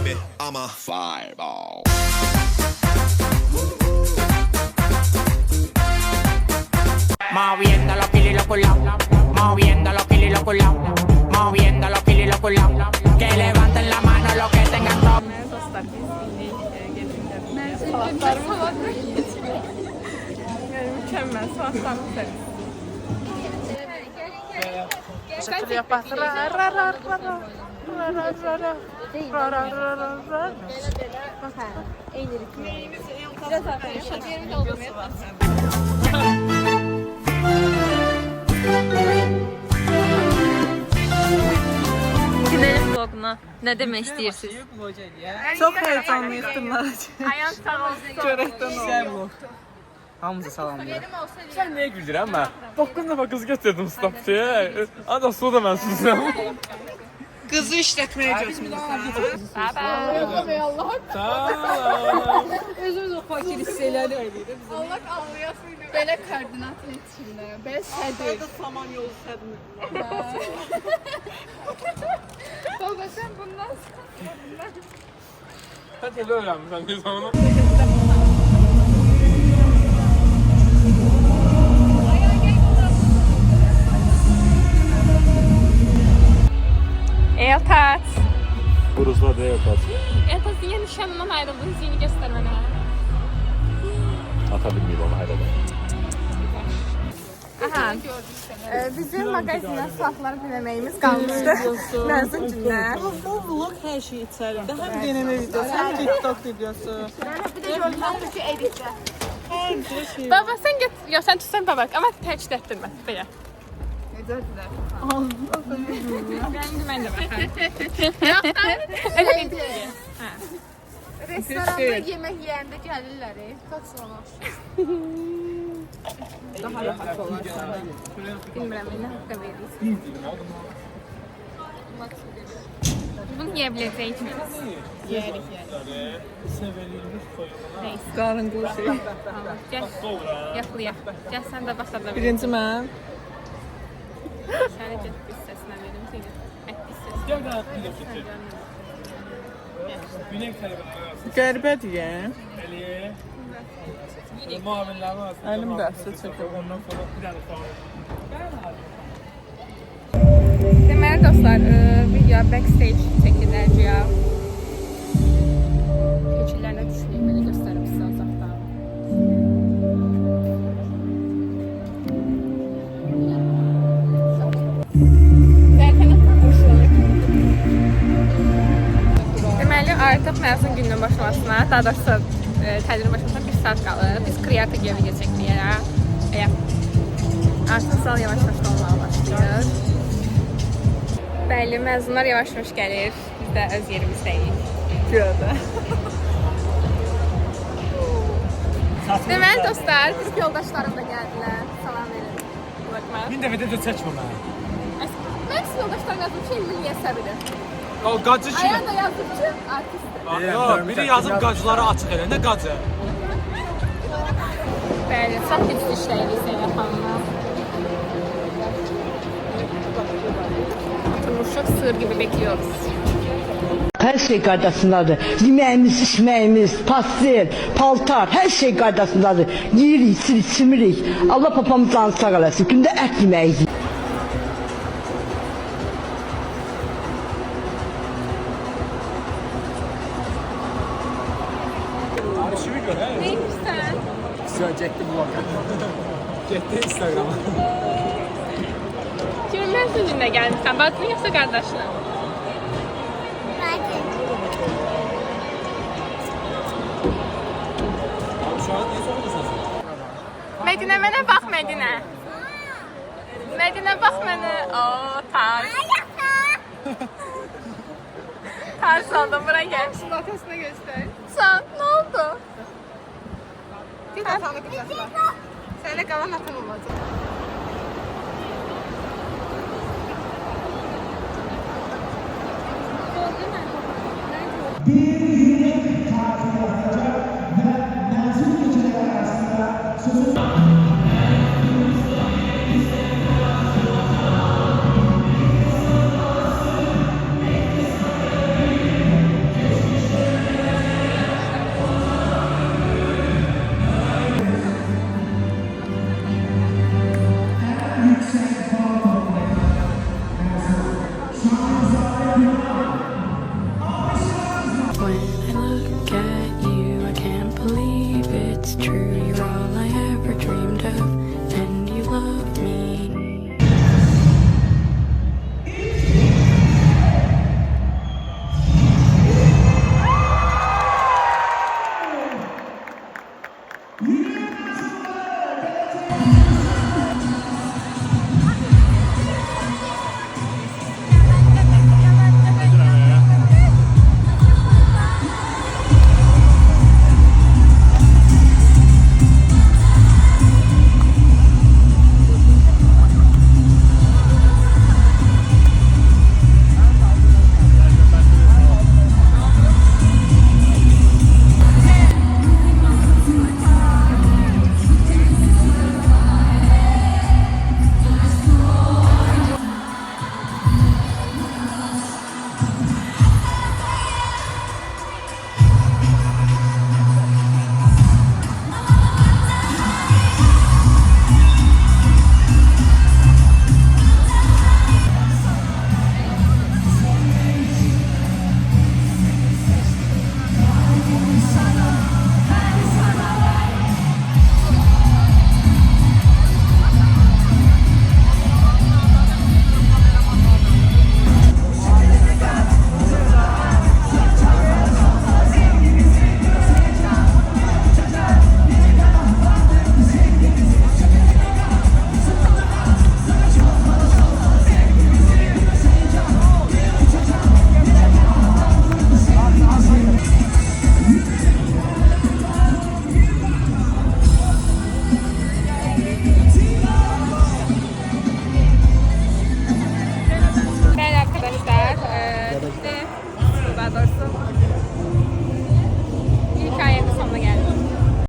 baby, I'm a fireball. Moviendo los kilos y los culaos, moviendo los kilos y los culaos, moviendo los kilos y los culaos. Que levanten la mano los que tengan top. Dostlar biz indi salatlar yani mükemmel salatlarını sevdim. Şekil yapar. Gidelim vloguna. Ne demek istiyorsunuz? Çok heyecanlıyız tırnağı. Ayağın sağ olsun. Çörekten oldu. Hamza salamlayır. Sən nəyə güldürəm mən? 9 dəfə qız gətirdim stopçuya. Ancaq su da mən susam. Kızı işletmeye götürmüşler. Özümüz o fakir hissələri edirik. Allah anlayasın. Belə koordinat yetişirlər. Belə sədir. Saman yolu sədini. Baba sen bundan Sən elə öyrənmirsən biz onu. Eltat. Burası da yox. Eltas niye nişanından ayrıldın? Zini göster bana. Ata bilməyib onu hayda. Aha. Bizim magazindən saatlar dinləməyimiz qalmışdı. Məzun günlər. Bu vlog hər şey içərində. Həm deneme videosu, həm TikTok videosu. bir de görürəm ki editdə. Hər şey. Baba sen git. Ya sen tutsan baba ama təkid etdirmə. Belə. Necədirlər? Ben de bak. Restoranda yemək yeyəndə gəlirlər. Kaçmalar. Daha rahat olarsan. Bilmirəm, nə haqqı verirsən. Bunu yiyebiləcəyik miyiz? Yerik yəni. Qarın qursu. Gəl, yaxlayaq. Gəl sən də başla. Birinci mən. Şəhərə get hissəsinə verim seni. Ət hissəsi. Qəribədir yəni. Əlim dəstə çəkir. Deməli dostlar, video backstage çəkiləcək. Keçirlər nə düşünürəm, belə göstərim sizə uzaqdan. Deməli, artıq məzun gününün başlamasına, daha doğrusu tədbirin başlamasına 1 saat qalır. Biz Kriyata Gevi gedəcək. Artıq zal yavaş-yavaş olmağa başlayır. Bəli, məzunlar yavaş-yavaş gəlir. Biz də öz yerimizdəyik. Gördə. Deməli dostlar, qrup yoldaşlarım da gəldilər. Salam verin. Baxma. Bir dəfə də çəkmə mən. Mənim yoldaşlarım yazdım ki, elmi yesə bilir. O qacı ki. Ayağında yazdım ki, artistdir. Yox, biri yazıb qacıları açıq elə. Nə qacı? Bəli, çox güclü işləyirik Zeynəb xanımla. Oturmuşuq, sığır gibi bekliyoruz. Her şey qaydasındadır. Yeməyimiz, içməyimiz, pastel, paltar, hər şey qaydasındadır. Yeyirik, içirik, çimirik. Allah papamızdan sağ olasın. Gündə ət yeməyiz. Neymiş sen? Getdi blog. Getdi Instagrama. Kimin mesajında gelmişsən? Bacın yoxsa qardaşına? Şu an ne sormuyorsun? Medine mənə bax Medine. Medine bax mənə. Oo, tarz. Tarz oldum, bura gel. Şimdi atasına göster. Sen, ne oldu? Bir atanı kutlasın. Seninle kalan atan olacak. Bir yürek tarzı olacak ve mezun geceleri arasında sözü